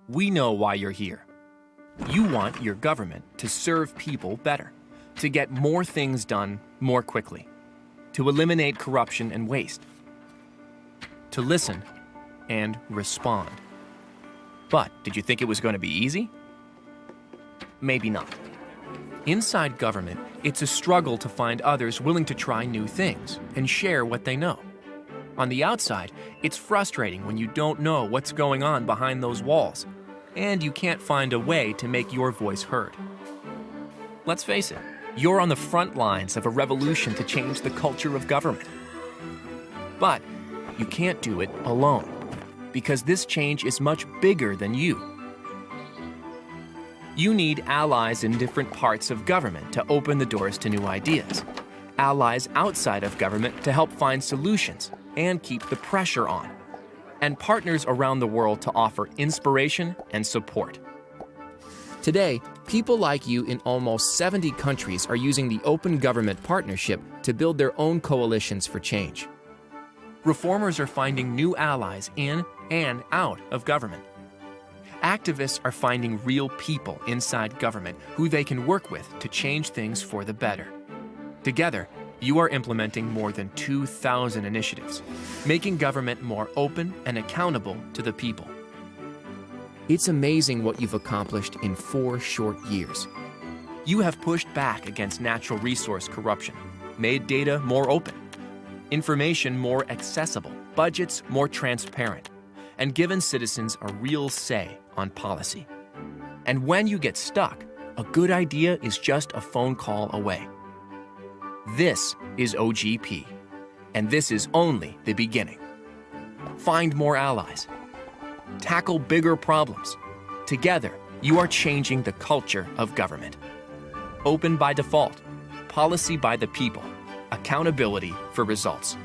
We know why you're here. You want your government to serve people better, to get more things done more quickly, to eliminate corruption and waste, to listen and respond. But did you think it was going to be easy? Maybe not. Inside government, it's a struggle to find others willing to try new things and share what they know. On the outside, it's frustrating when you don't know what's going on behind those walls, and you can't find a way to make your voice heard. Let's face it, you're on the front lines of a revolution to change the culture of government. But you can't do it alone, because this change is much bigger than you. You need allies in different parts of government to open the doors to new ideas, allies outside of government to help find solutions and keep the pressure on, and partners around the world to offer inspiration and support. Today, people like you in almost 70 countries are using the Open Government Partnership to build their own coalitions for change. Reformers are finding new allies in and out of government. Activists are finding real people inside government who they can work with to change things for the better. Together, you are implementing more than 2,000 initiatives, making government more open and accountable to the people. It's amazing what you've accomplished in 4 short years. You have pushed back against natural resource corruption, made data more open, information more accessible, budgets more transparent, and given citizens a real say on policy. And when you get stuck, a good idea is just a phone call away. This is OGP, and this is only the beginning. Find more allies. Tackle bigger problems. Together, you are changing the culture of government. Open by default, policy by the people, accountability for results.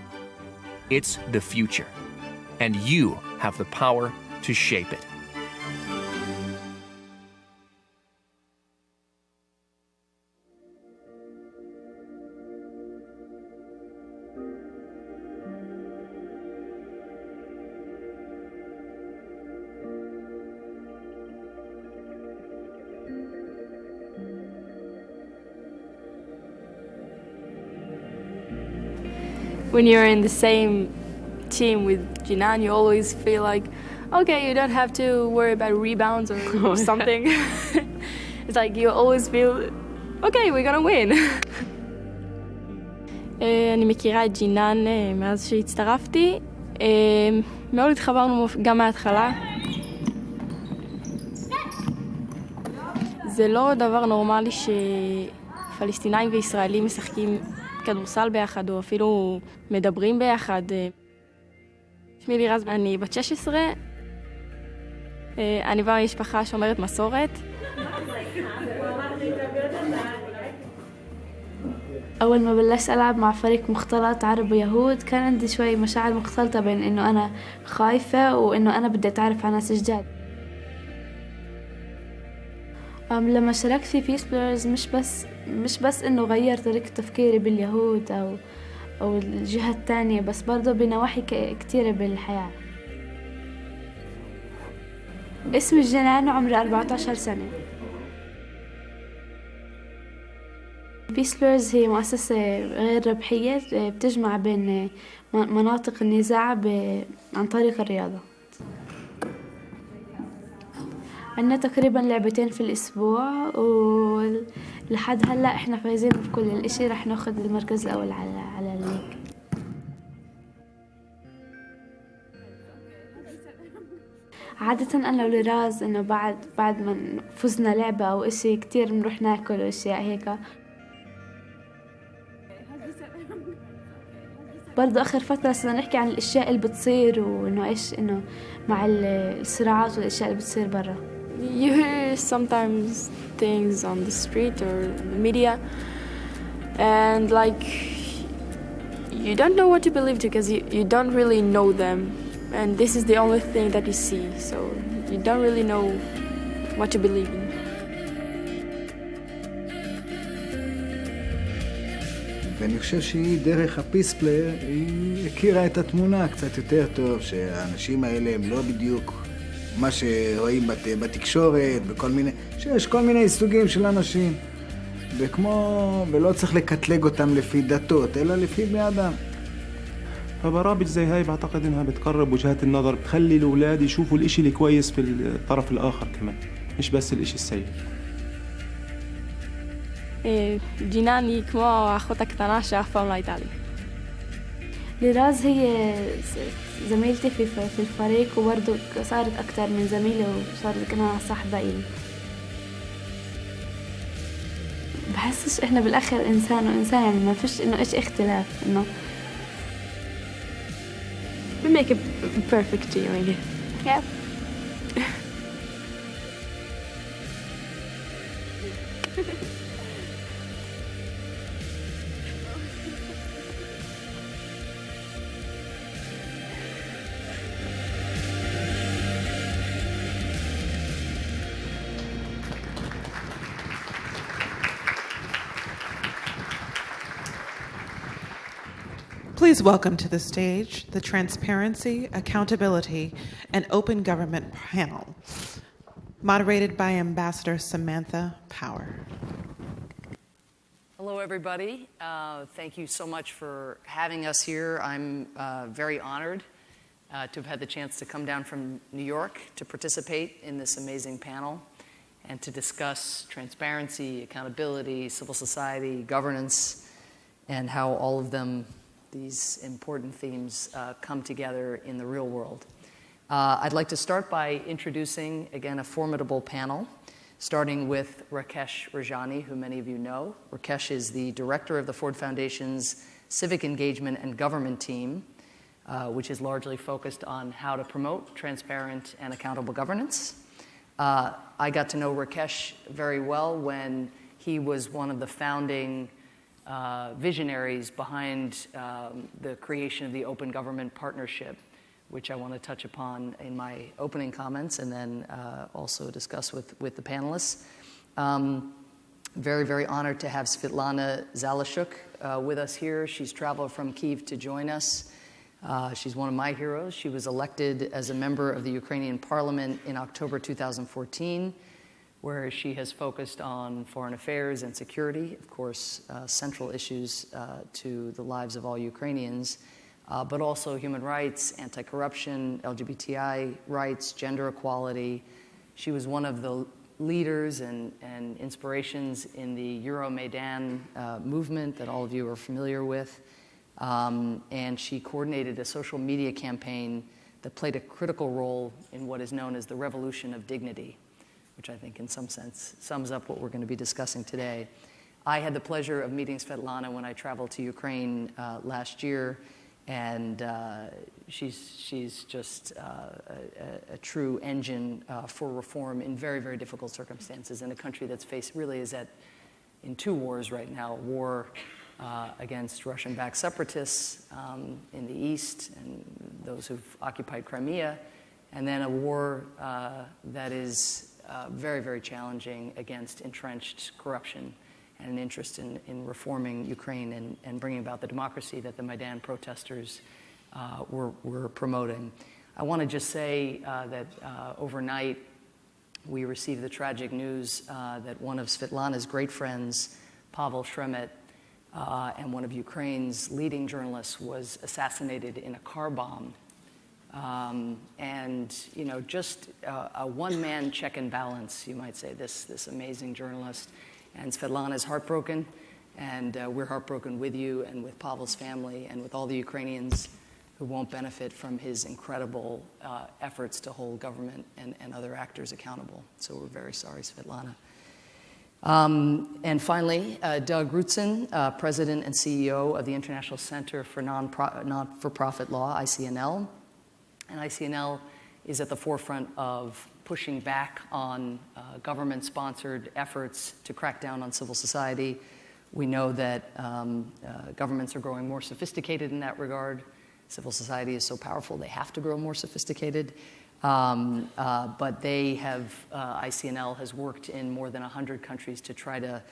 It's the future, and you have the power to shape it. When you're in the same team with Jinan, you always feel like, okay, you don't have to worry about rebounds or something. It's like you always feel, okay, we're gonna win. אני מכירה את ג'ינן מאז שהצטרפתי. מאוד התחברנו גם מההתחלה. זה לא דבר נורמלי שפלסטינאים וישראלים משחקים כדורסל ביחד, או אפילו מדברים ביחד. שמי לירז, אני בת 16. אני באה ממשפחה שומרת מסורת. أول ما بلشت ألعب مع فريق مختلط عرب ويهود كان عندي شوي مشاعر مختلطة بين إنه أنا خايفة وإنه أنا بدي أتعرف على ناس جداد. لما شاركت في بيس بليرز مش بس إنه غير طريقة تفكيري باليهود أو الجهة التانية، بس برضه بنواحي كتيرة بالحياة. اسمي جنان وعمري 14 سنة. بيس بليرز هي مؤسسة غير ربحية بتجمع بين مناطق النزاع عن طريق الرياضة. عندنا تقريبا لعبتين في الأسبوع، ولحد هلأ إحنا فايزين بكل الاشي، رح ناخد المركز الأول على الليج. عادة أنا ولراز إنه بعد ما فزنا لعبة أو إشي كتير بنروح ناكل وأشياء هيك. برضه آخر فترة صرنا نحكي عن الأشياء اللي بتصير وإنه إيش إنه مع الصراعات والأشياء اللي بتصير برا. You hear sometimes things on the street or the media, and like you don't know what to believe because you don't really know them, and this is the only thing that you see, so you don't really know what to believe in. ואני חושב שהיא דרך הפיספלייר, היא הכירה את התמונה קצת יותר טוב, שהאנשים האלה הם לא בדיוק מה שרואים בתקשורת, בכל מיני, שיש כל מיני סוגים של אנשים, ולא צריך לקטלג אותם לפי דתות, אלא לפי בני אדם. فبرامج زي هاي بعتقد انها بتقرب وجهات النظر، بتخلي الاولاد يشوفوا الاشي الكويس في الطرف الاخر كمان، مش بس الاشي السيء. ג'ינני כמו האחות הקטנה שאף פעם לא הייתה לי. لراز هي زميلتي في الفريق، وبرضه صارت أكتر من زميلة وصارت كمان صاحبة إلي. بحسش إحنا بالآخر إنسان وإنسان، يعني ما فيش إنه إيش اختلاف، إنه We make a perfect team, I guess. Yeah. Please welcome to the stage the Transparency, Accountability, and Open Government panel, moderated by Ambassador Samantha Power. Hello, everybody. Thank you so much for having us here. I'm very honored to have had the chance to come down from New York to participate in this amazing panel and to discuss transparency, accountability, civil society, governance, and how all of them, these important themes, come together in the real world. I'd like to start by introducing, again, a formidable panel, starting with Rakesh Rajani, who many of you know. Rakesh is the director of the Ford Foundation's Civic Engagement and Government team, which is largely focused on how to promote transparent and accountable governance. I got to know Rakesh very well when he was one of the founding visionaries behind the creation of the Open Government Partnership, which I want to touch upon in my opening comments and then also discuss with the panelists. Very, very honored to have Svitlana Zalishchuk with us here. She's traveled from Kyiv to join us. She's one of my heroes. She was elected as a member of the Ukrainian parliament in October 2014, where she has focused on foreign affairs and security, of course, central issues to the lives of all Ukrainians, but also human rights, anti-corruption, LGBTI rights, gender equality. She was one of the leaders and inspirations in the Euromaidan movement that all of you are familiar with. And she coordinated a social media campaign that played a critical role in what is known as the Revolution of Dignity, which I think in some sense sums up what we're going to be discussing today. I had the pleasure of meeting Svitlana when I traveled to Ukraine last year, and she's just a true engine for reform in very, very difficult circumstances in a country that's faced really is in two wars right now, war against Russian-backed separatists in the east and those who've occupied Crimea, and then a war that is very, very challenging against entrenched corruption and an interest in reforming Ukraine and bringing about the democracy that the Maidan protesters were promoting. I want to just say that overnight we received the tragic news that one of Svitlana's great friends, Pavel Shremet, and one of Ukraine's leading journalists was assassinated in a car bomb. And, you know, just a one-man check and balance, you might say, this amazing journalist. And Svitlana is heartbroken, and we're heartbroken with you and with Pavel's family and with all the Ukrainians who won't benefit from his incredible efforts to hold government and other actors accountable. So we're very sorry, Svitlana. And finally, Doug Rutzen, President and CEO of the International Center for Non-for-Profit Law, ICNL. And ICNL is at the forefront of pushing back on government-sponsored efforts to crack down on civil society. We know that governments are growing more sophisticated in that regard. Civil society is so powerful, they have to grow more sophisticated. But they have, ICNL has worked in more than 100 countries to try to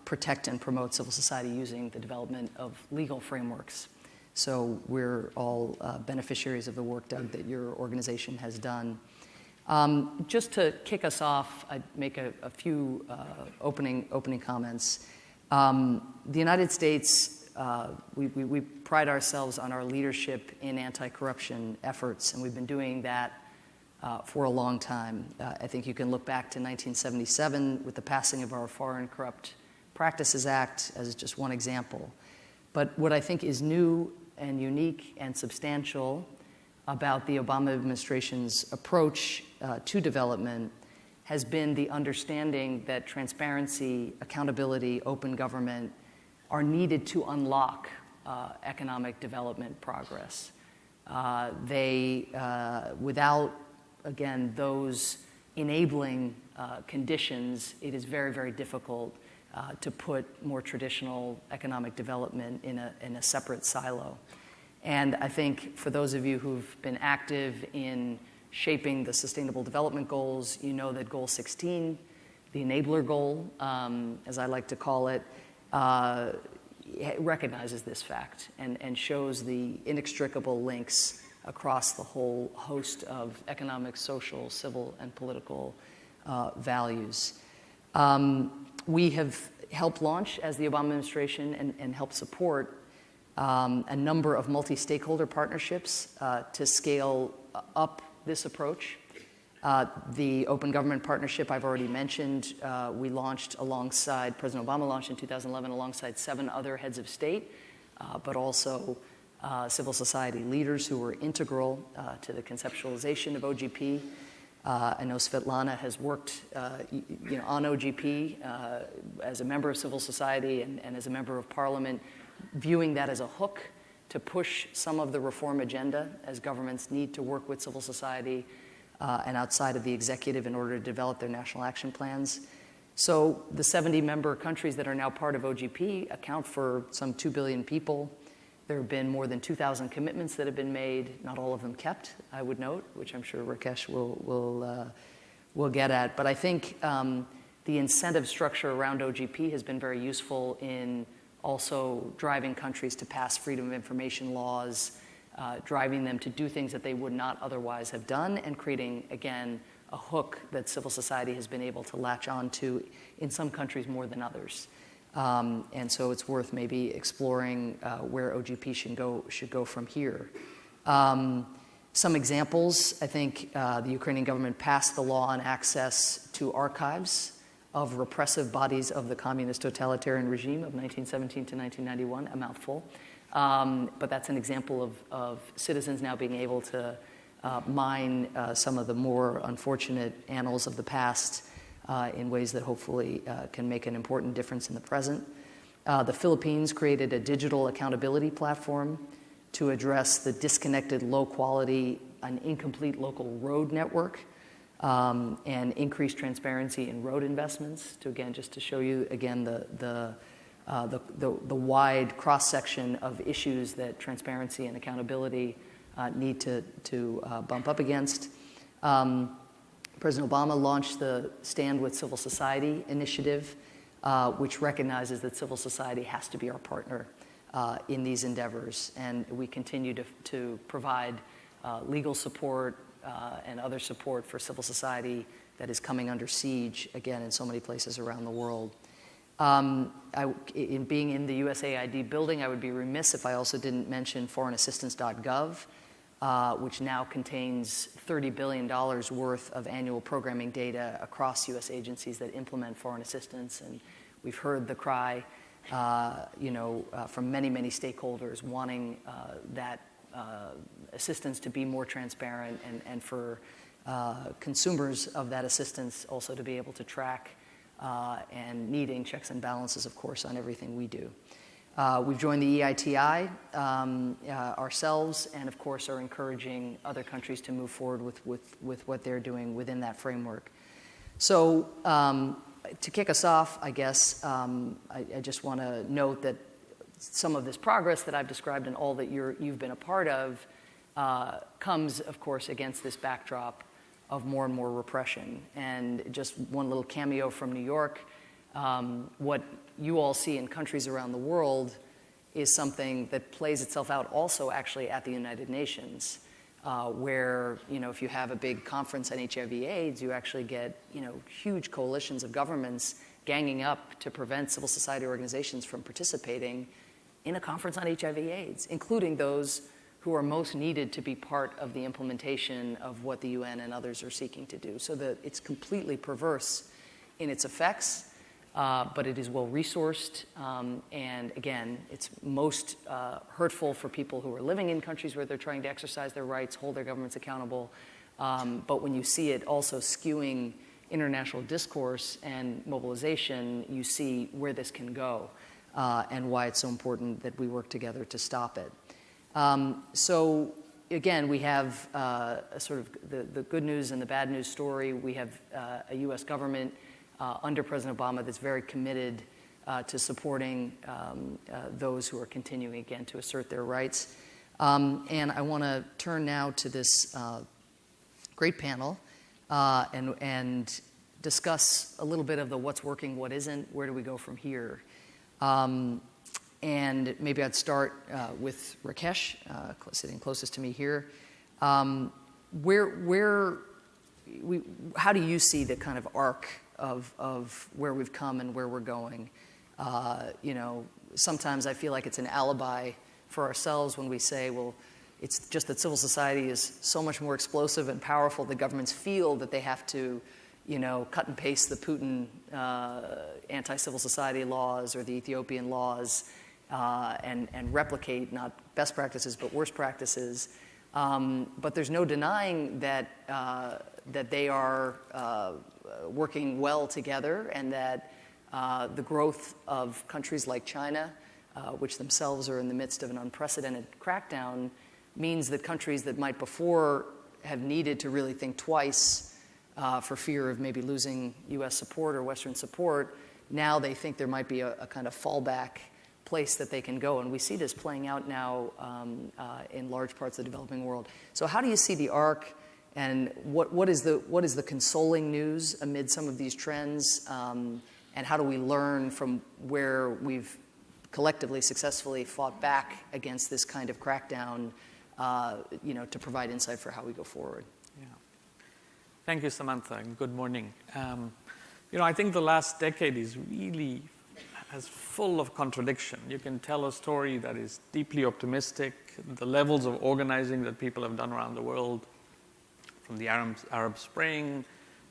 protect and promote civil society using the development of legal frameworks. So we're all beneficiaries of the work, Doug, that your organization has done. Just to kick us off, I'd make a few opening comments. The United States, we pride ourselves on our leadership in anti-corruption efforts, and we've been doing that for a long time. I think you can look back to 1977 with the passing of our Foreign Corrupt Practices Act as just one example. But what I think is new and unique and substantial about the Obama administration's approach to development has been the understanding that transparency, accountability, open government are needed to unlock economic development progress. Without, again, those enabling conditions, it is very, very difficult to put more traditional economic development in a separate silo. And I think for those of you who've been active in shaping the Sustainable Development Goals, you know that Goal 16, the enabler goal, as I like to call it, recognizes this fact and shows the inextricable links across the whole host of economic, social, civil, and political values. We have helped launch, as the Obama administration, and helped support a number of multi-stakeholder partnerships to scale up this approach. The Open Government Partnership I've already mentioned, we launched alongside, President Obama launched in 2011 alongside 7 other heads of state, but also civil society leaders who were integral to the conceptualization of OGP. I know Svitlana has worked on OGP as a member of civil society and as a member of parliament, viewing that as a hook to push some of the reform agenda as governments need to work with civil society and outside of the executive in order to develop their national action plans. So the 70 member countries that are now part of OGP account for some 2 billion people. There have been more than 2,000 commitments that have been made, not all of them kept, I would note, which I'm sure Rakesh will get at. But I think the incentive structure around OGP has been very useful in also driving countries to pass freedom of information laws, driving them to do things that they would not otherwise have done, and creating, again, a hook that civil society has been able to latch on to in some countries more than others. And so it's worth maybe exploring where OGP should go from here. Some examples, I think the Ukrainian government passed the law on access to archives of repressive bodies of the communist totalitarian regime of 1917 to 1991, a mouthful. But that's an example of citizens now being able to mine some of the more unfortunate annals of the past in ways that hopefully can make an important difference in the present. The Philippines created a digital accountability platform to address the disconnected, low quality, and incomplete local road network, and increase transparency in road investments to, again, just to show you again the wide cross-section of issues that transparency and accountability need to bump up against. President Obama launched the Stand with Civil Society initiative, which recognizes that civil society has to be our partner in these endeavors, and we continue to provide legal support and other support for civil society that is coming under siege, again, in so many places around the world. In being in the USAID building, I would be remiss if I also didn't mention foreignassistance.gov, which now contains $30 billion worth of annual programming data across U.S. agencies that implement foreign assistance. And we've heard the cry, from many, many stakeholders wanting that assistance to be more transparent and for consumers of that assistance also to be able to track and needing checks and balances, of course, on everything we do. We've joined the EITI ourselves, and of course are encouraging other countries to move forward with what they're doing within that framework. So to kick us off, I guess, I just want to note that some of this progress that I've described and all that you've been a part of comes, of course, against this backdrop of more and more repression. And just one little cameo from New York, what you all see in countries around the world is something that plays itself out also actually at the United Nations. where, if you have a big conference on HIV/AIDS, you actually get, huge coalitions of governments ganging up to prevent civil society organizations from participating in a conference on HIV/AIDS, including those who are most needed to be part of the implementation of what the UN and others are seeking to do. So that it's completely perverse in its effects, but it is well-resourced, and again, it's most hurtful for people who are living in countries where they're trying to exercise their rights, hold their governments accountable, but when you see it also skewing international discourse and mobilization, you see where this can go, and why it's so important that we work together to stop it. So again, we have a sort of the good news and the bad news story. We have a U.S. government under President Obama that's very committed to supporting those who are continuing, again, to assert their rights. And I want to turn now to this great panel and discuss a little bit of the what's working, what isn't, where do we go from here. And maybe I'd start with Rakesh, sitting closest to me here. How do you see the kind of arc of where we've come and where we're going? Sometimes I feel like it's an alibi for ourselves when we say, well, it's just that civil society is so much more explosive and powerful that governments feel that they have to, cut and paste the Putin anti-civil society laws or the Ethiopian laws and replicate not best practices but worst practices. But there's no denying that they are working well together, and that the growth of countries like China, which themselves are in the midst of an unprecedented crackdown, means that countries that might before have needed to really think twice for fear of maybe losing U.S. support or Western support, now they think there might be a kind of fallback place that they can go. And we see this playing out now in large parts of the developing world. So how do you see the arc, and what is the consoling news amid some of these trends, and how do we learn from where we've collectively successfully fought back against this kind of crackdown, to provide insight for how we go forward? Yeah. Thank you, Samantha, and good morning. I think the last decade is really full of contradiction. You can tell a story that is deeply optimistic, the levels of organizing that people have done around the world, from the Arab Spring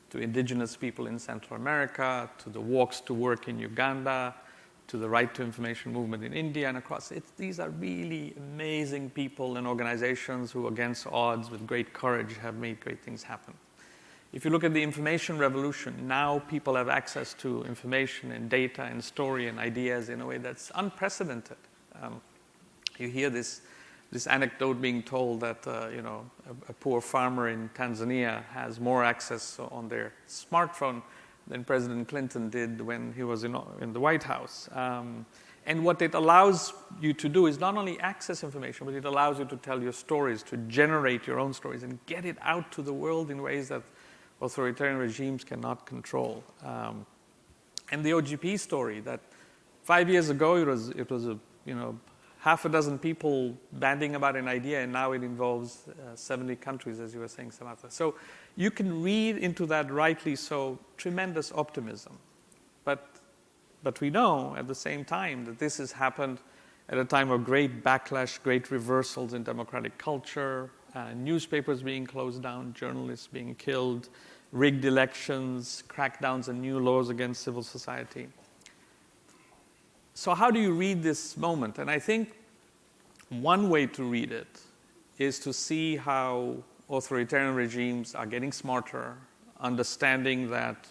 to indigenous people in Central America, to the walks to work in Uganda, to the right to information movement in India and across. These are really amazing people and organizations who, against odds, with great courage, have made great things happen. If you look at the information revolution, now people have access to information and data and story and ideas in a way that's unprecedented. You hear this anecdote being told that a poor farmer in Tanzania has more access on their smartphone than President Clinton did when he was in the White House. And what it allows you to do is not only access information, but it allows you to tell your stories, to generate your own stories and get it out to the world in ways that authoritarian regimes cannot control. And the OGP story, that 5 years ago it was half a dozen people banding about an idea, and now it involves 70 countries, as you were saying, Samantha. So you can read into that, rightly so, tremendous optimism. But we know at the same time that this has happened at a time of great backlash, great reversals in democratic culture, newspapers being closed down, journalists being killed, rigged elections, crackdowns and new laws against civil society. So how do you read this moment? And I think one way to read it is to see how authoritarian regimes are getting smarter, understanding that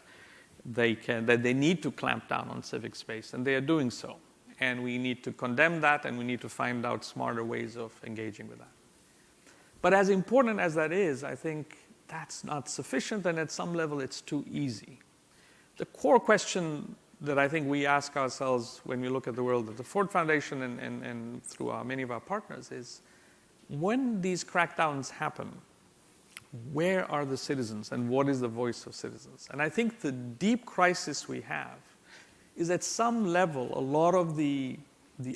they need to clamp down on civic space, and they are doing so. And we need to condemn that, and we need to find out smarter ways of engaging with that. But as important as that is, I think that's not sufficient, and at some level it's too easy. The core question that I think we ask ourselves when we look at the world at the Ford Foundation and through many of our partners is, when these crackdowns happen, where are the citizens and what is the voice of citizens? And I think the deep crisis we have is, at some level, a lot of the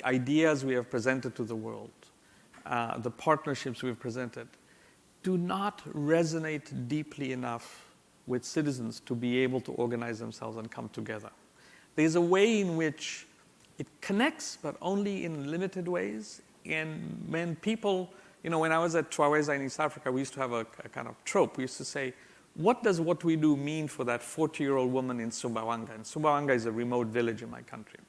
ideas we have presented to the world, the partnerships we've presented, do not resonate deeply enough with citizens to be able to organize themselves and come together. There's a way in which it connects, but only in limited ways. And when people, when I was at Twaweza in East Africa, we used to have a kind of trope. We used to say, what does what we do mean for that 40-year-old woman in Sumbawanga? And Sumbawanga is a remote village in my country.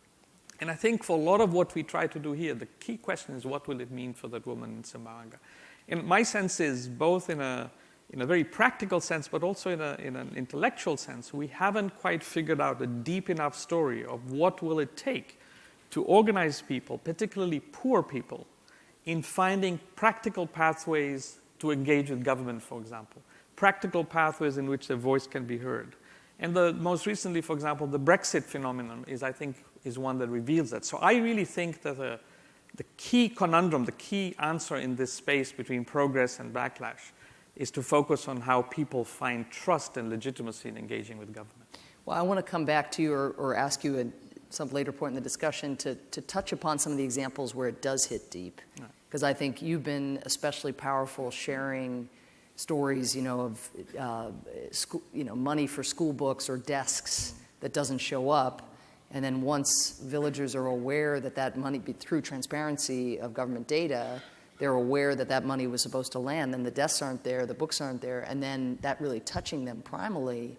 And I think for a lot of what we try to do here, the key question is, what will it mean for that woman in Sumbawanga? And my sense is, both in a very practical sense, but also in an intellectual sense, we haven't quite figured out a deep enough story of what will it take to organize people, particularly poor people, in finding practical pathways to engage with government, for example, practical pathways in which their voice can be heard. And most recently, for example, the Brexit phenomenon is one that reveals that. So I really think that the key conundrum, the key answer in this space between progress and backlash is to focus on how people find trust and legitimacy in engaging with government. Well, I want to come back to you or ask you at some later point in the discussion to touch upon some of the examples where it does hit deep. Because I think you've been especially powerful sharing stories, of money for school books or desks that doesn't show up. And then once villagers are aware that money, through transparency of government data, they're aware that money was supposed to land, then the desks aren't there, the books aren't there, and then that really touching them primally.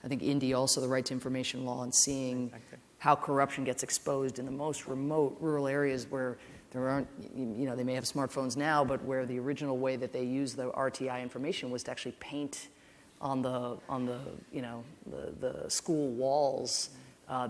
I think India also, the right to information law, and seeing how corruption gets exposed in the most remote rural areas where there aren't, they may have smartphones now, but where the original way that they used the RTI information was to actually paint on the school walls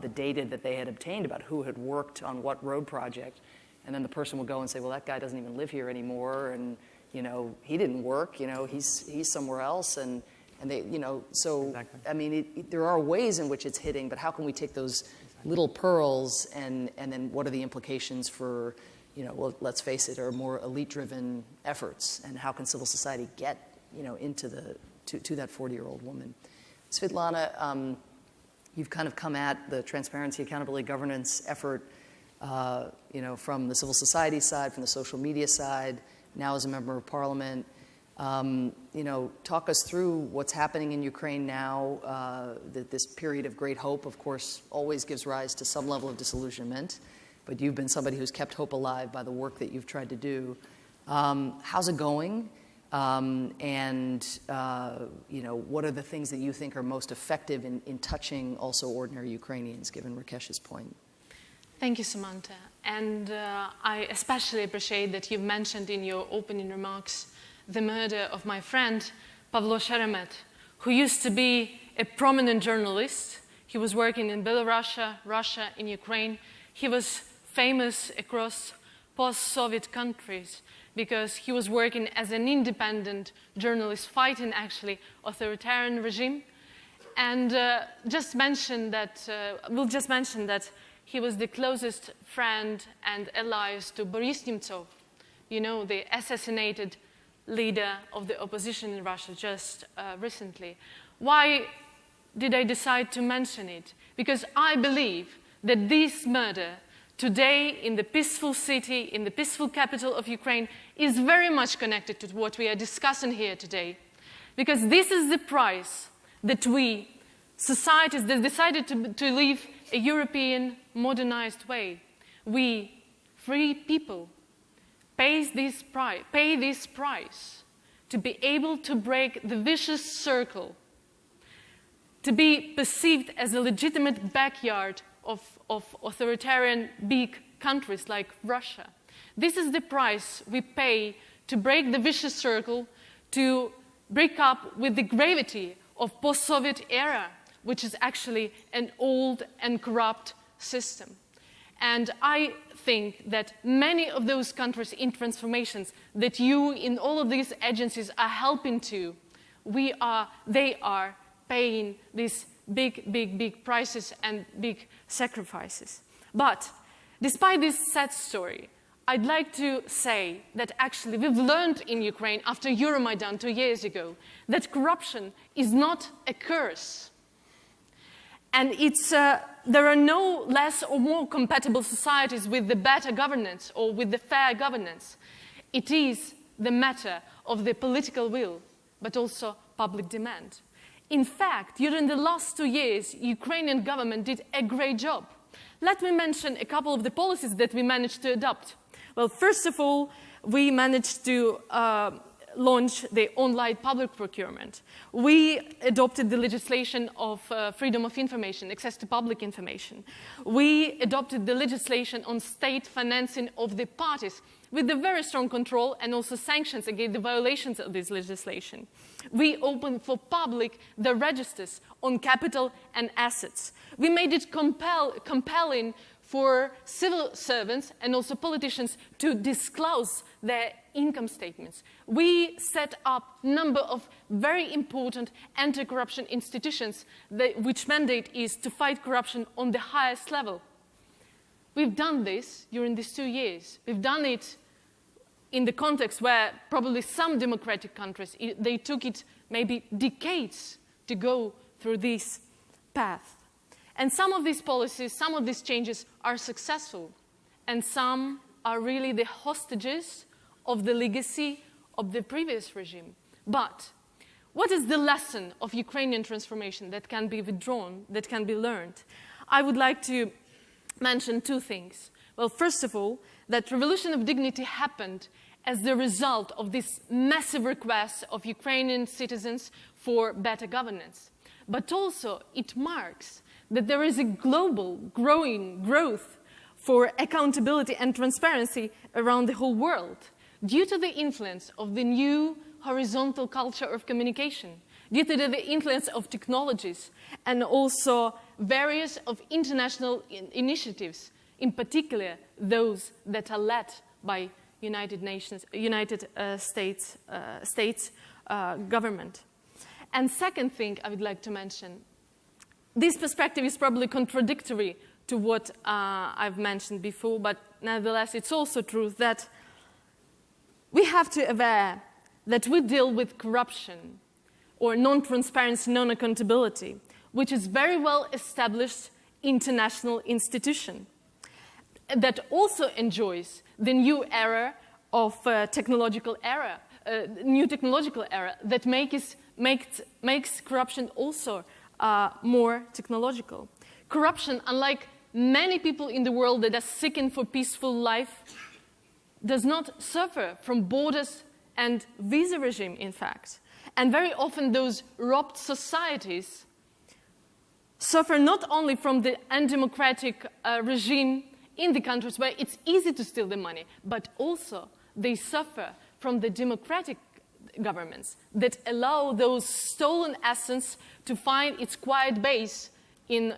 the data that they had obtained about who had worked on what road project. And then the person would go and say, well, that guy doesn't even live here anymore, and he didn't work, he's somewhere else, and they, so I mean, there are ways in which it's hitting, but how can we take those little pearls and then what are the implications for, well, let's face it, are more elite-driven efforts, and how can civil society get, into to that 40-year-old woman? Svitlana, you've kind of come at the transparency, accountability, governance effort, from the civil society side, from the social media side, now as a member of parliament. Talk us through what's happening in Ukraine now. This period of great hope, of course, always gives rise to some level of disillusionment, but you've been somebody who's kept hope alive by the work that you've tried to do. How's it going? What are the things that you think are most effective in touching also ordinary Ukrainians, given Rakesh's point? Thank you, Samantha. And I especially appreciate that you've mentioned in your opening remarks the murder of my friend, Pavlo Sheremet, who used to be a prominent journalist. He was working in Belarus, Russia, in Ukraine. He was famous across post-Soviet countries because he was working as an independent journalist, fighting actually authoritarian regime. And we'll just mention that he was the closest friend and allies to Boris Nemtsov, the assassinated leader of the opposition in Russia just recently. Why did I decide to mention it? Because I believe that this murder today in the peaceful city, in the peaceful capital of Ukraine, is very much connected to what we are discussing here today. Because this is the price that we, societies that decided to live a European modernized way, we, free people, pay this price to be able to break the vicious circle, to be perceived as a legitimate backyard of authoritarian big countries like Russia. This is the price we pay to break the vicious circle, to break up with the gravity of post-Soviet era, which is actually an old and corrupt system. And I think that many of those countries in transformations that you in all of these agencies are helping to, they are paying these big prices and big sacrifices. But despite this sad story, I'd like to say that actually we've learned in Ukraine after Euromaidan 2 years ago that corruption is not a curse. And there are no less or more compatible societies with the better governance or with the fair governance. It is the matter of the political will, but also public demand. In fact, during the last 2 years, Ukrainian government did a great job. Let me mention a couple of the policies that we managed to adopt. Well, first of all, we managed to launch the online public procurement. We adopted the legislation of freedom of information, access to public information. We adopted the legislation on state financing of the parties with a very strong control and also sanctions against the violations of this legislation. We opened for public the registers on capital and assets. We made it compelling for civil servants and also politicians to disclose their income statements. We set up a number of very important anti-corruption institutions which mandate is to fight corruption on the highest level. We've done this during these 2 years. We've done it in the context where probably some democratic countries, they took it maybe decades to go through this path. And some of these policies, some of these changes are successful, and some are really the hostages of the legacy of the previous regime. But what is the lesson of Ukrainian transformation that can be withdrawn, that can be learned? I would like to mention 2 things. Well, first of all, that revolution of dignity happened as the result of this massive request of Ukrainian citizens for better governance. But also, it marks that there is a global growth for accountability and transparency around the whole world due to the influence of the new horizontal culture of communication, due to the influence of technologies, and also various of international initiatives, in particular those that are led by United States government. And second thing I would like to mention, this perspective is probably contradictory to what I've mentioned before, but nevertheless, it's also true that we have to be aware that we deal with corruption or non-transparency, non-accountability, which is very well established international institution that also enjoys the new era of technological era that makes corruption also more technological. Corruption, unlike many people in the world that are seeking for peaceful life, does not suffer from borders and visa regime, in fact. And very often those robbed societies suffer not only from the undemocratic regime in the countries where it's easy to steal the money, but also they suffer from the democratic governments that allow those stolen assets to find its quiet base in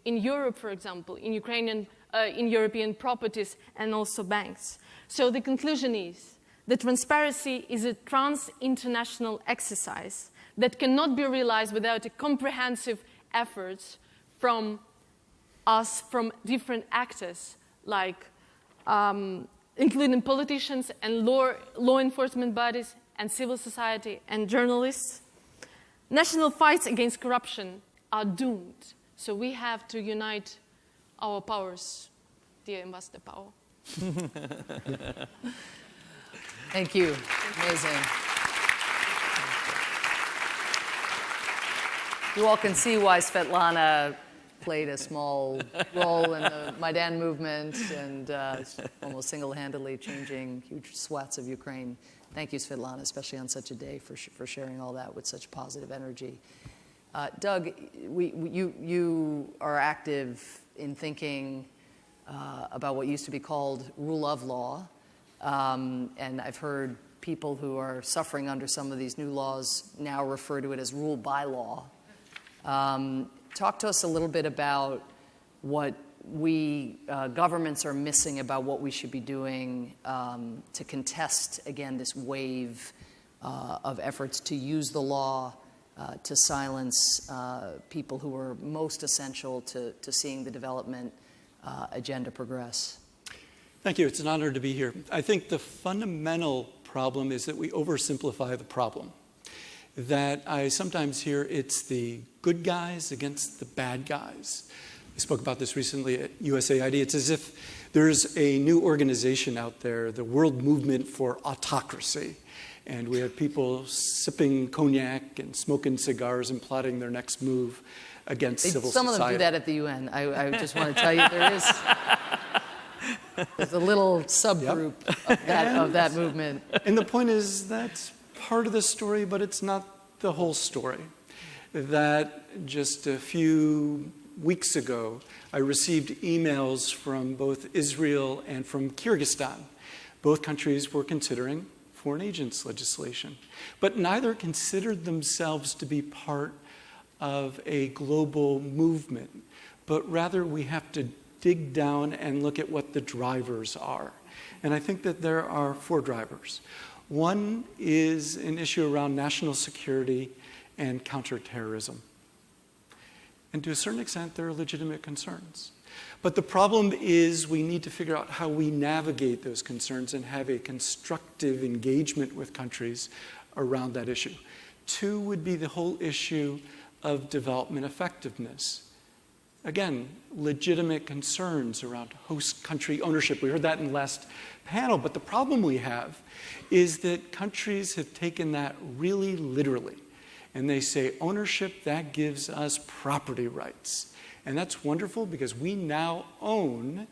Europe, for example, in European properties and also banks. So the conclusion is that transparency is a trans-international exercise that cannot be realized without a comprehensive efforts from us, from different actors, like including politicians and law enforcement bodies and civil society and journalists. National fights against corruption are doomed. So we have to unite our powers, dear Ambassador Powell. Thank you. Amazing. You all can see why Svitlana played a small role in the Maidan movement and almost single-handedly changing huge swaths of Ukraine. Thank you, Svitlana, especially on such a day for sharing all that with such positive energy. Doug, you are active in thinking about what used to be called rule of law. And I've heard people who are suffering under some of these new laws now refer to it as rule by law. Talk to us a little bit about what we governments are missing about what we should be doing to contest, again, this wave of efforts to use the law to silence people who are most essential to seeing the development agenda progress. Thank you. It's an honor to be here. I think the fundamental problem is that we oversimplify the problem. That I sometimes hear it's the good guys against the bad guys. I spoke about this recently at USAID. It's as if there's a new organization out there, the World Movement for Autocracy. And we have people sipping cognac and smoking cigars and plotting their next move against civil society. Some of them do that at the UN. I just want to tell you there's a little subgroup of that movement. And the point is that's part of the story, but it's not the whole story. That just a few weeks ago, I received emails from both Israel and from Kyrgyzstan. Both countries were considering foreign agents legislation, but neither considered themselves to be part of a global movement, but rather we have to dig down and look at what the drivers are. And I think that there are 4 drivers. One is an issue around national security and counterterrorism. And to a certain extent, there are legitimate concerns. But the problem is we need to figure out how we navigate those concerns and have a constructive engagement with countries around that issue. 2 would be the whole issue of development effectiveness. Again, legitimate concerns around host country ownership. We heard that in the last panel, but the problem we have is that countries have taken that really literally. And they say ownership, that gives us property rights. And that's wonderful because we now own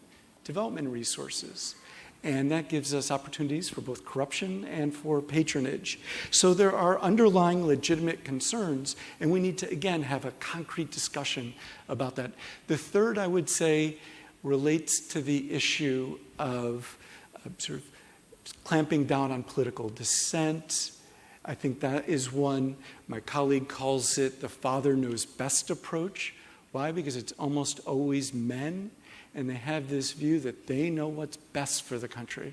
development resources. And that gives us opportunities for both corruption and for patronage. So there are underlying legitimate concerns, and we need to, again, have a concrete discussion about that. The third, I would say, relates to the issue of sort of clamping down on political dissent. I think that is one, my colleague calls it the father knows best approach. Why? Because it's almost always men. And they have this view that they know what's best for the country.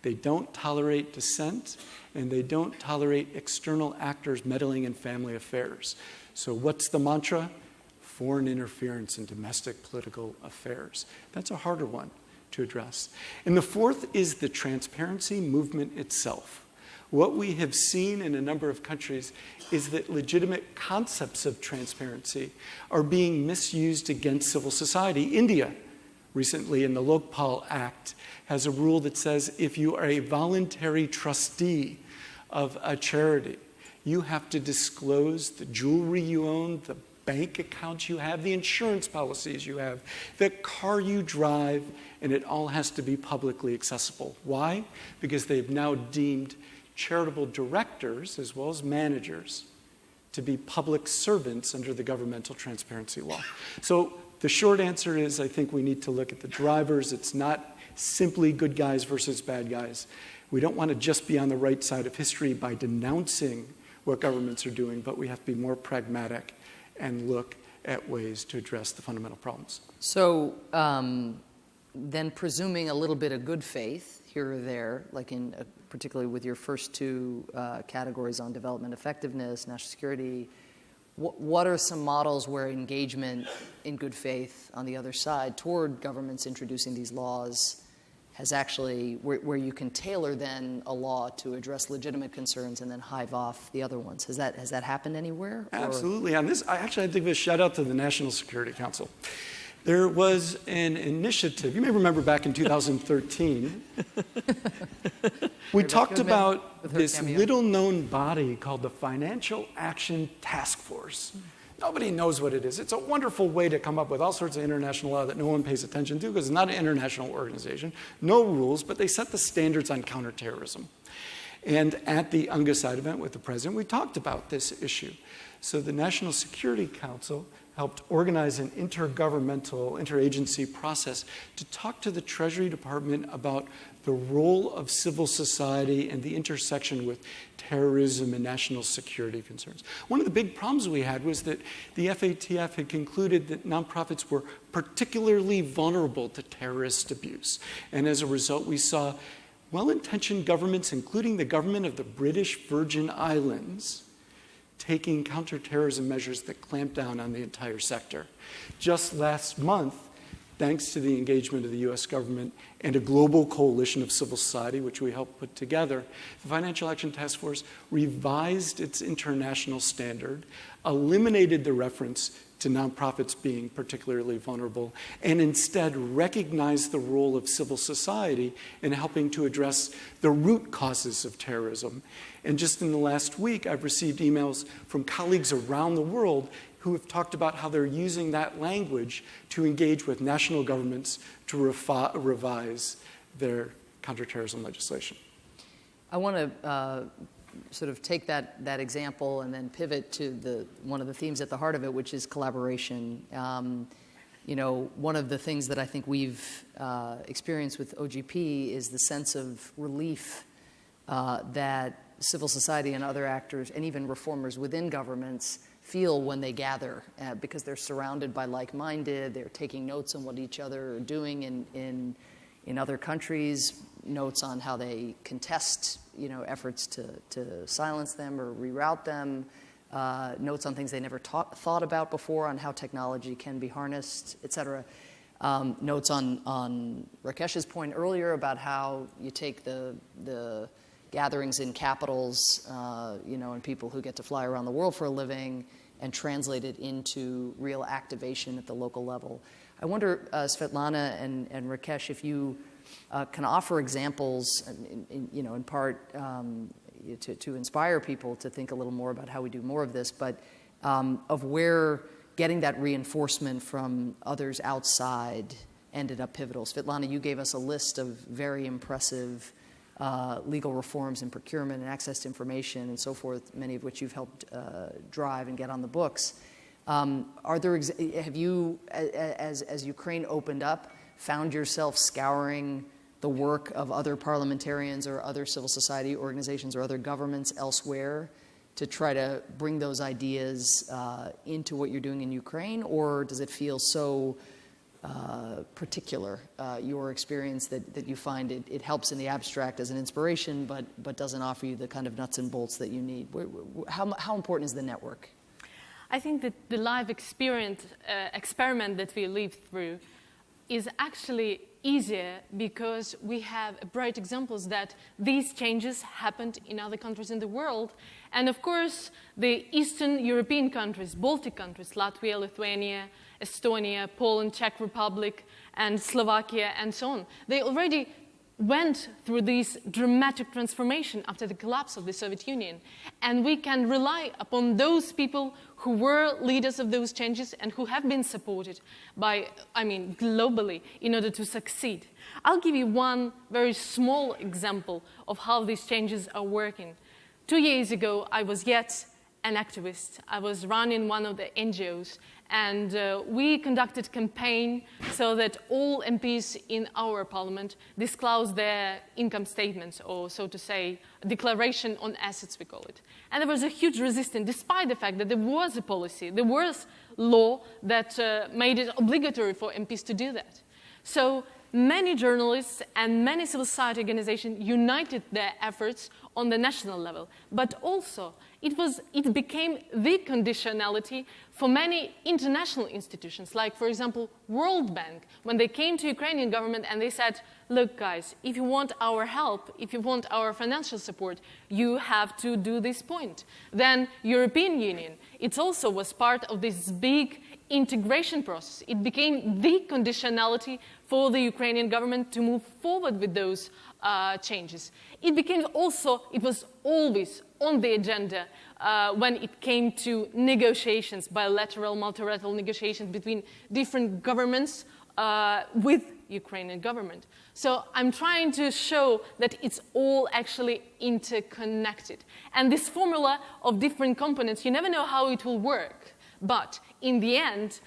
They don't tolerate dissent, and they don't tolerate external actors meddling in family affairs. So what's the mantra? Foreign interference in domestic political affairs. That's a harder one to address. And the fourth is the transparency movement itself. What we have seen in a number of countries is that legitimate concepts of transparency are being misused against civil society. India, recently in the Lokpal Act, has a rule that says if you are a voluntary trustee of a charity, you have to disclose the jewelry you own, the bank accounts you have, the insurance policies you have, the car you drive, and it all has to be publicly accessible. Why? Because they've now deemed charitable directors, as well as managers, to be public servants under the governmental transparency law. So the short answer is I think we need to look at the drivers. It's not simply good guys versus bad guys. We don't want to just be on the right side of history by denouncing what governments are doing, but we have to be more pragmatic and look at ways to address the fundamental problems. So then presuming a little bit of good faith here or there, like in particularly with your first 2 categories on development effectiveness, national security, what are some models where engagement in good faith on the other side toward governments introducing these laws has actually, where you can tailor then a law to address legitimate concerns and then hive off the other ones? Has that happened anywhere? Absolutely. On this, I had to give a shout out to the National Security Council. There was an initiative, you may remember back in 2013, we talked about this little-known body called the Financial Action Task Force. Nobody knows what it is. It's a wonderful way to come up with all sorts of international law that no one pays attention to because it's not an international organization, no rules, but they set the standards on counterterrorism. And at the UNGA event with the president, we talked about this issue. So the National Security Council helped organize an intergovernmental, interagency process to talk to the Treasury Department about the role of civil society and the intersection with terrorism and national security concerns. One of the big problems we had was that the FATF had concluded that nonprofits were particularly vulnerable to terrorist abuse. And as a result, we saw well-intentioned governments, including the government of the British Virgin Islands, taking counterterrorism measures that clamp down on the entire sector. Just last month, thanks to the engagement of the US government and a global coalition of civil society, which we helped put together, the Financial Action Task Force revised its international standard, eliminated the reference to nonprofits being particularly vulnerable, and instead recognize the role of civil society in helping to address the root causes of terrorism. And just in the last week, I've received emails from colleagues around the world who have talked about how they're using that language to engage with national governments to revise their counterterrorism legislation. I want to sort of take that example and then pivot to one of the themes at the heart of it, which is collaboration. You know, one of the things that I think we've experienced with OGP is the sense of relief that civil society and other actors, and even reformers within governments, feel when they gather, because they're surrounded by like-minded, they're taking notes on what each other are doing in other countries, notes on how they contest, you know, efforts to silence them or reroute them, notes on things they never thought about before, on how technology can be harnessed, et cetera. Notes on Rakesh's point earlier about how you take the gatherings in capitals, you know, and people who get to fly around the world for a living and translate it into real activation at the local level. I wonder, Svitlana and Rakesh, if you can offer examples, you know, in part to inspire people to think a little more about how we do more of this, but of where getting that reinforcement from others outside ended up pivotal. Svitlana, you gave us a list of very impressive legal reforms in procurement and access to information and so forth, many of which you've helped drive and get on the books. Have you, as Ukraine opened up, found yourself scouring the work of other parliamentarians or other civil society organizations or other governments elsewhere to try to bring those ideas into what you're doing in Ukraine? Or does it feel so particular, your experience, that you find it helps in the abstract as an inspiration, but doesn't offer you the kind of nuts and bolts that you need? How important is the network? I think that the live experiment that we lived through is actually easier because we have bright examples that these changes happened in other countries in the world. And of course, the Eastern European countries, Baltic countries, Latvia, Lithuania, Estonia, Poland, Czech Republic, and Slovakia, and so on, they already went through this dramatic transformation after the collapse of the Soviet Union. And we can rely upon those people who were leaders of those changes and who have been supported by, globally, in order to succeed. I'll give you one very small example of how these changes are working. 2 years ago, I was yet an activist. I was running one of the NGOs, and we conducted a campaign so that all MPs in our parliament disclose their income statements, or so to say, declaration on assets, we call it. And there was a huge resistance, despite the fact that there was a policy, there was law that made it obligatory for MPs to do that. So many journalists and many civil society organizations united their efforts on the national level, but also it became the conditionality for many international institutions, like, for example, World Bank, when they came to Ukrainian government and they said, look, guys, if you want our help, if you want our financial support, you have to do this point. Then European Union, it also was part of this big integration process. It became the conditionality for the Ukrainian government to move forward with those changes. It was always on the agenda when it came to negotiations, bilateral, multilateral negotiations between different governments with Ukrainian government. So I'm trying to show that it's all actually interconnected. And this formula of different components, you never know how it will work. But in the end,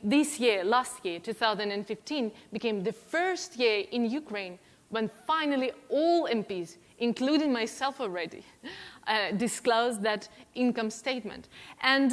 this year, last year, 2015, became the first year in Ukraine when finally all MPs, including myself already, disclosed that income statement. And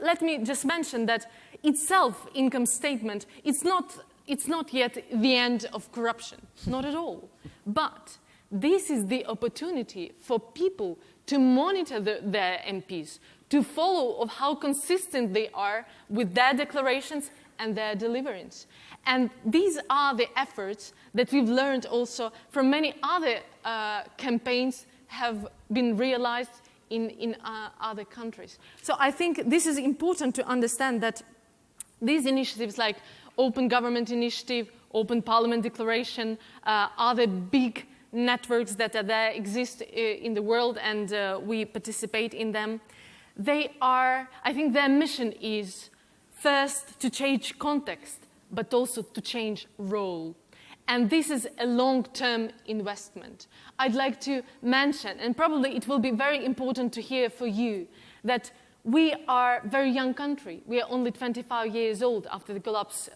let me just mention that itself, income statement, it's not yet the end of corruption, not at all. But this is the opportunity for people to monitor their MPs, to follow of how consistent they are with their declarations and their deliverance. And these are the efforts that we've learned also from many other campaigns have been realized in other countries. So I think this is important to understand that these initiatives like Open Government Initiative, Open Parliament Declaration, other big networks that exist in the world, and we participate in them. I think their mission is first to change context, but also to change role. And this is a long-term investment. I'd like to mention, and probably it will be very important to hear for you, that we are a very young country. We are only 25 years old after the collapse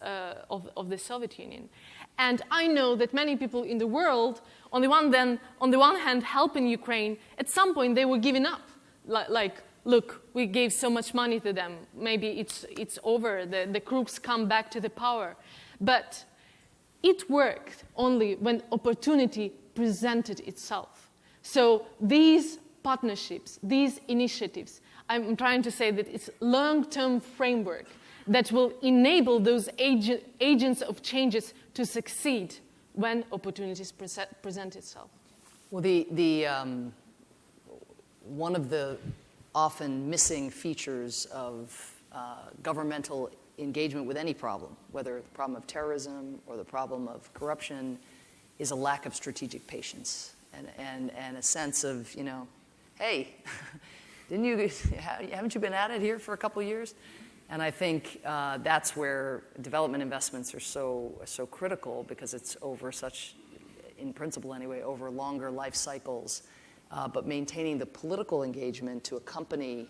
of the Soviet Union. And I know that many people in the world, on the one hand, helping Ukraine, at some point they were giving up. Like, look, we gave so much money to them. Maybe it's over. The crooks come back to the power. But it worked only when opportunity presented itself. So these partnerships, these initiatives, I'm trying to say that it's long-term framework that will enable those agents of changes to succeed when opportunities present itself. Well, one of the often missing features of governmental engagement with any problem, whether the problem of terrorism or the problem of corruption, is a lack of strategic patience and a sense of, hey, haven't you been at it here for a couple years? And I think that's where development investments are so critical, because it's over such, in principle anyway, over longer life cycles. But maintaining the political engagement to accompany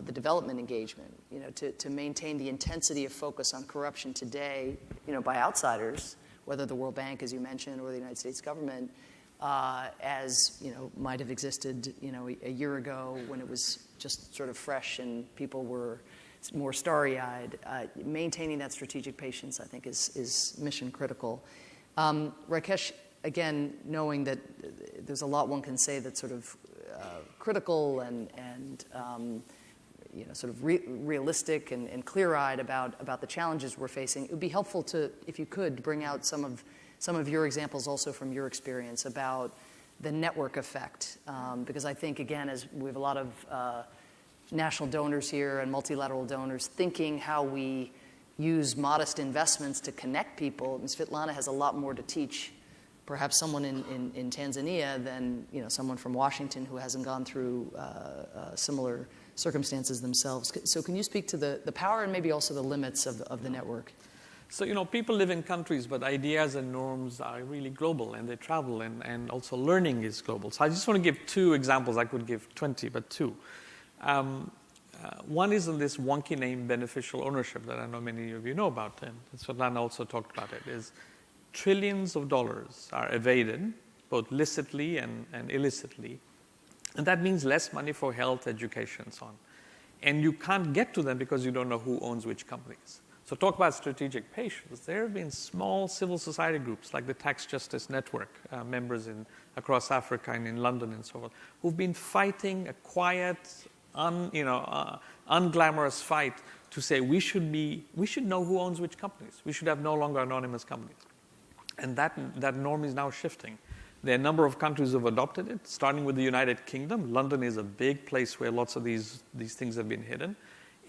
the development engagement, to maintain the intensity of focus on corruption today, by outsiders, whether the World Bank, as you mentioned, or the United States government, as might have existed, a year ago when it was just sort of fresh and people were more starry-eyed. Maintaining that strategic patience, I think, is mission critical. Rakesh, again, knowing that there's a lot one can say that's sort of critical and sort of realistic and clear-eyed about the challenges we're facing, it would be helpful to, if you could, bring out some of your examples also from your experience about the network effect. Because I think, again, as we have a lot of national donors here and multilateral donors thinking how we use modest investments to connect people, and Svitlana has a lot more to teach perhaps someone in Tanzania than someone from Washington who hasn't gone through similar circumstances themselves. So can you speak to the power and maybe also the limits of the network? So, people live in countries, but ideas and norms are really global, and they travel, and also learning is global. So I just want to give two examples. I could give 20, but two. One is in this wonky name beneficial ownership that I know many of you know about, and Svitlana also talked about it, is trillions of dollars are evaded, both licitly and illicitly. And that means less money for health, education, and so on. And you can't get to them because you don't know who owns which companies. So talk about strategic patience. There have been small civil society groups like the Tax Justice Network, members across Africa and in London and so on, who've been fighting a quiet, unglamorous fight to say we should know who owns which companies. We should have no longer anonymous companies. And that norm is now shifting. There are a number of countries who have adopted it, starting with the United Kingdom. London is a big place where lots of these things have been hidden.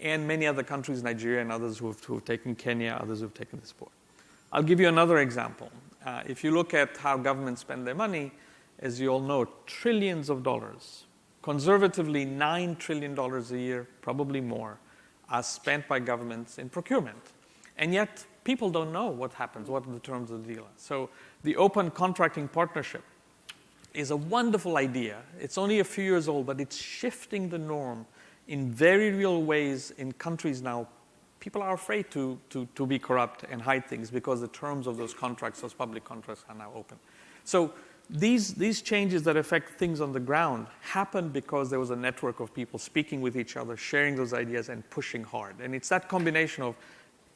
And many other countries, Nigeria and others who have taken Kenya, others who have taken this forward. I'll give you another example. If you look at how governments spend their money, as you all know, trillions of dollars, conservatively $9 trillion a year, probably more, are spent by governments in procurement. And yet, people don't know what happens, what the terms of the deal are. So the open contracting partnership is a wonderful idea. It's only a few years old, but it's shifting the norm in very real ways in countries now. People are afraid to be corrupt and hide things because the terms of those contracts, those public contracts, are now open. So these changes that affect things on the ground happen because there was a network of people speaking with each other, sharing those ideas, and pushing hard. And it's that combination of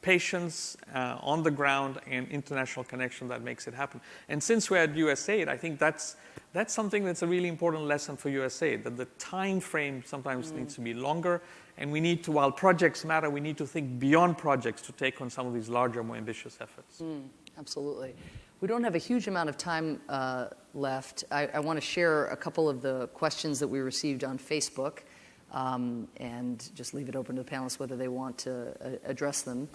patience on the ground and international connection that makes it happen. And since we're at USAID, I think that's something that's a really important lesson for USAID, that the time frame sometimes needs to be longer, and we need to, while projects matter, we need to think beyond projects to take on some of these larger, more ambitious efforts. Absolutely. We don't have a huge amount of time left. I want to share a couple of the questions that we received on Facebook and just leave it open to the panelists whether they want to address them.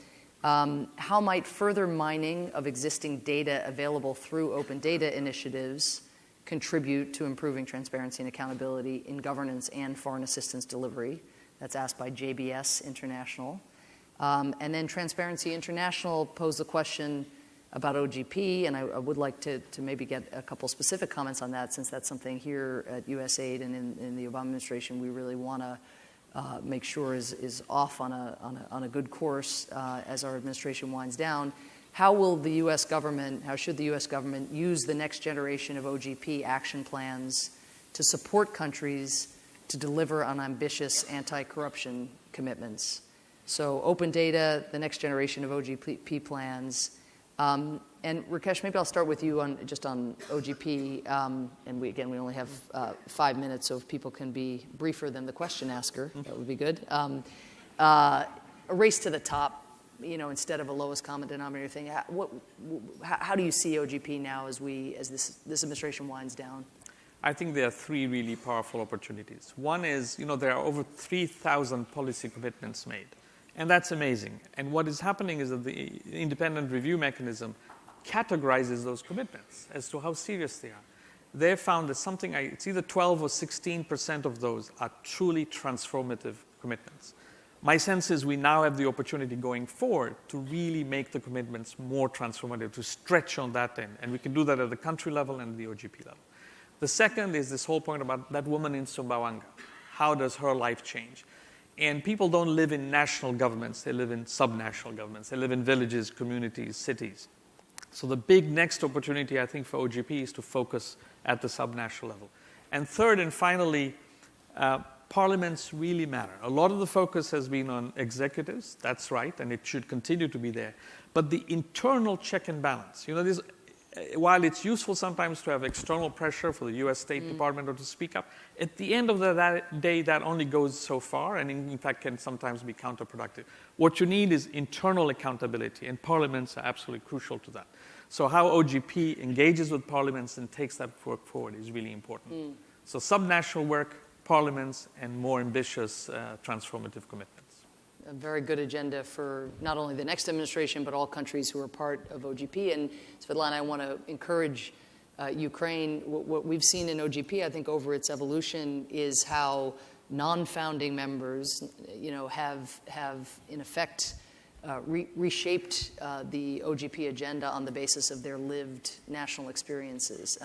How might further mining of existing data available through open data initiatives contribute to improving transparency and accountability in governance and foreign assistance delivery? That's asked by JBS International. And then Transparency International posed the question about OGP, and I would like to maybe get a couple specific comments on that, since that's something here at USAID and in the Obama administration we really want to make sure is off on a good course as our administration winds down. How should the U.S. government use the next generation of OGP action plans to support countries to deliver on ambitious anti-corruption commitments? So open data, the next generation of OGP plans. And Rakesh, maybe I'll start with you on OGP. And we only have 5 minutes, so if people can be briefer than the question asker, that would be good. A race to the top, instead of a lowest common denominator thing. How do you see OGP now as this administration winds down? I think there are three really powerful opportunities. One is, there are over 3,000 policy commitments made. And that's amazing. And what is happening is that the independent review mechanism categorizes those commitments as to how serious they are. They found that it's either 12 or 16% of those are truly transformative commitments. My sense is we now have the opportunity going forward to really make the commitments more transformative, to stretch on that end. And we can do that at the country level and the OGP level. The second is this whole point about that woman in Sumbawanga. How does her life change? And people don't live in national governments. They live in subnational governments. They live in villages, communities, cities. So the big next opportunity, I think, for OGP is to focus at the subnational level. And third and finally, parliaments really matter. A lot of the focus has been on executives. That's right, and it should continue to be there. But the internal check and balance, while it's useful sometimes to have external pressure for the U.S. State Department or to speak up, at the end of the day, that only goes so far and in fact can sometimes be counterproductive. What you need is internal accountability, and parliaments are absolutely crucial to that. So how OGP engages with parliaments and takes that work forward is really important. So subnational work, parliaments, and more ambitious transformative commitments. A very good agenda for not only the next administration, but all countries who are part of OGP. And Svitlana, I want to encourage Ukraine. What we've seen in OGP, I think, over its evolution is how non-founding members, have in effect reshaped the OGP agenda on the basis of their lived national experiences.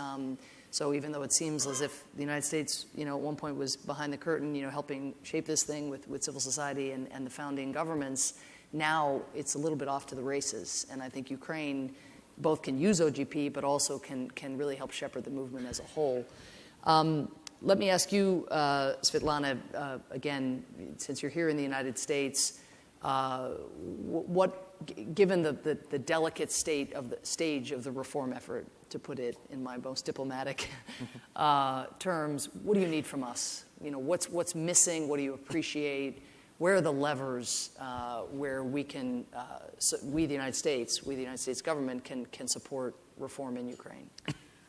So even though it seems as if the United States, at one point was behind the curtain, helping shape this thing with civil society and the founding governments, now it's a little bit off to the races. And I think Ukraine both can use OGP, but also can really help shepherd the movement as a whole. Let me ask you, Svitlana, again, since you're here in the United States, given the delicate stage of the reform effort, to put it in my most diplomatic terms, what do you need from us? What's missing? What do you appreciate? Where are the levers where we can, we the United States government can support reform in Ukraine?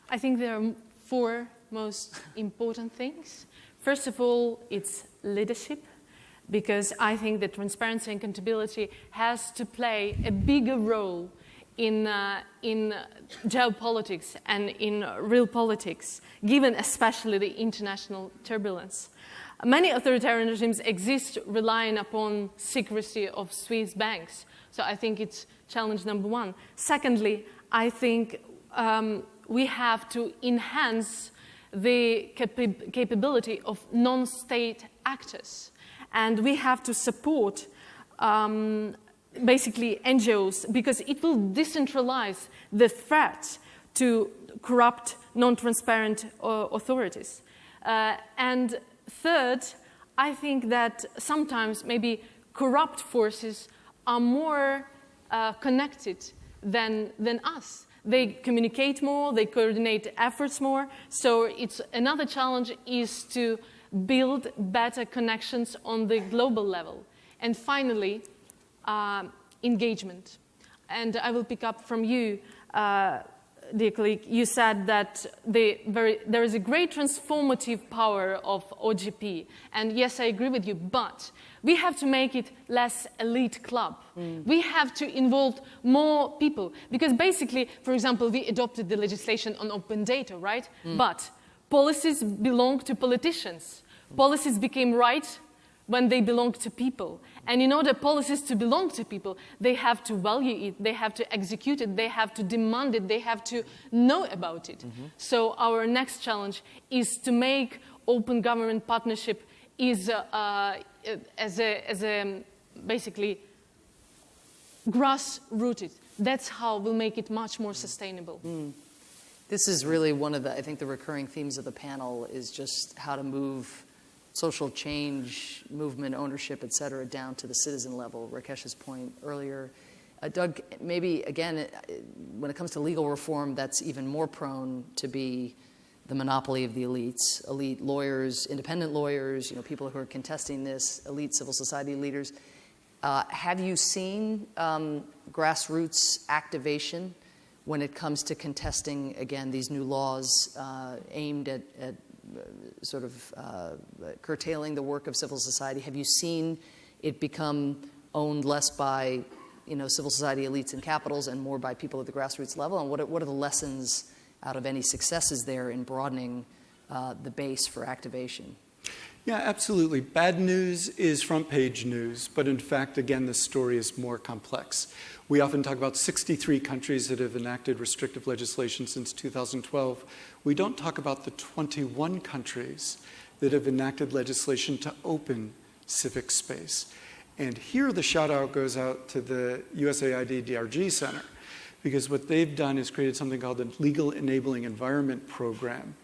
I think there are 4 most important things. First of all, it's leadership, because I think that transparency and accountability has to play a bigger role in geopolitics and in real politics, given especially the international turbulence. Many authoritarian regimes exist relying upon secrecy of Swiss banks. So I think it's challenge number 1. Secondly, I think we have to enhance the capability of non-state actors. And we have to support basically NGOs, because it will decentralize the threat to corrupt, non-transparent authorities. And third, I think that sometimes maybe corrupt forces are more connected than us. They communicate more, they coordinate efforts more. So it's another challenge is to build better connections on the global level. And finally, engagement. And I will pick up from you, dear colleague, you said that there is a great transformative power of OGP. And yes, I agree with you, but we have to make it less elite club. We have to involve more people. Because basically, for example, we adopted the legislation on open data, right? But policies belong to politicians. Policies became right when they belong to people. And in order policies to belong to people, they have to value it, they have to execute it, they have to demand it, they have to know about it. So our next challenge is to make open government partnership as a basically grass-rooted. That's how we'll make it much more sustainable. This is really one of the, I think the recurring themes of the panel is just how to move social change, movement, ownership, et cetera, down to the citizen level, Rakesh's point earlier. Doug, maybe, again, when it comes to legal reform, that's even more prone to be the monopoly of the elites, elite lawyers, independent lawyers, people who are contesting this, elite civil society leaders. Have you seen grassroots activation when it comes to contesting, again, these new laws aimed at sort of curtailing the work of civil society? Have you seen it become owned less by civil society elites in capitals and more by people at the grassroots level? And what are the lessons out of any successes there in broadening the base for activation? Yeah, absolutely. Bad news is front page news, but in fact, again, the story is more complex. We often talk about 63 countries that have enacted restrictive legislation since 2012. We don't talk about the 21 countries that have enacted legislation to open civic space. And here the shout out goes out to the USAID DRG Center, because what they've done is created something called the Legal Enabling Environment Program,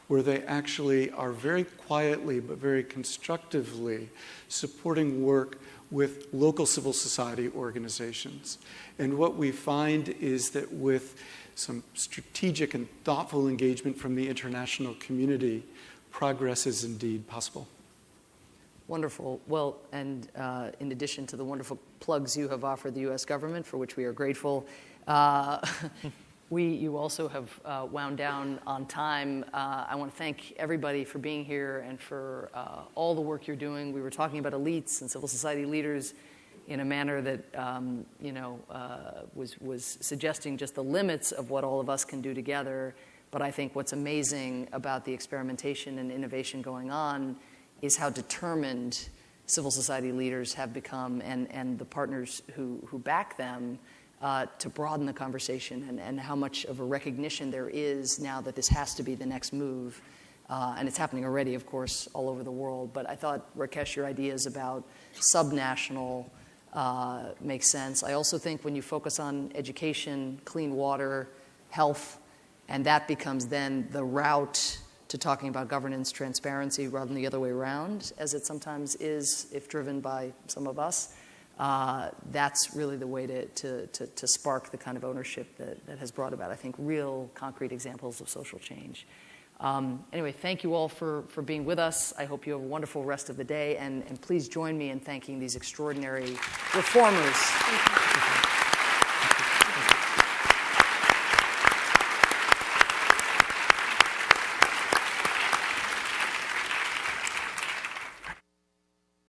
where they actually are very quietly but very constructively supporting work with local civil society organizations. And what we find is that with some strategic and thoughtful engagement from the international community, progress is indeed possible. Wonderful. Well, and in addition to the wonderful plugs you have offered the U.S. government, for which we are grateful, you also have wound down on time. I want to thank everybody for being here and for all the work you're doing. We were talking about elites and civil society leaders in a manner that was suggesting just the limits of what all of us can do together. But I think what's amazing about the experimentation and innovation going on is how determined civil society leaders have become and the partners who back them to broaden the conversation and how much of a recognition there is now that this has to be the next move. And it's happening already, of course, all over the world. But I thought, Rakesh, your ideas about subnational make sense. I also think when you focus on education, clean water, health, and that becomes then the route to talking about governance, transparency, rather than the other way around, as it sometimes is if driven by some of us, that's really the way to spark the kind of ownership that has brought about, I think, real concrete examples of social change. Anyway, thank you all for being with us. I hope you have a wonderful rest of the day, and please join me in thanking these extraordinary reformers. Thank you.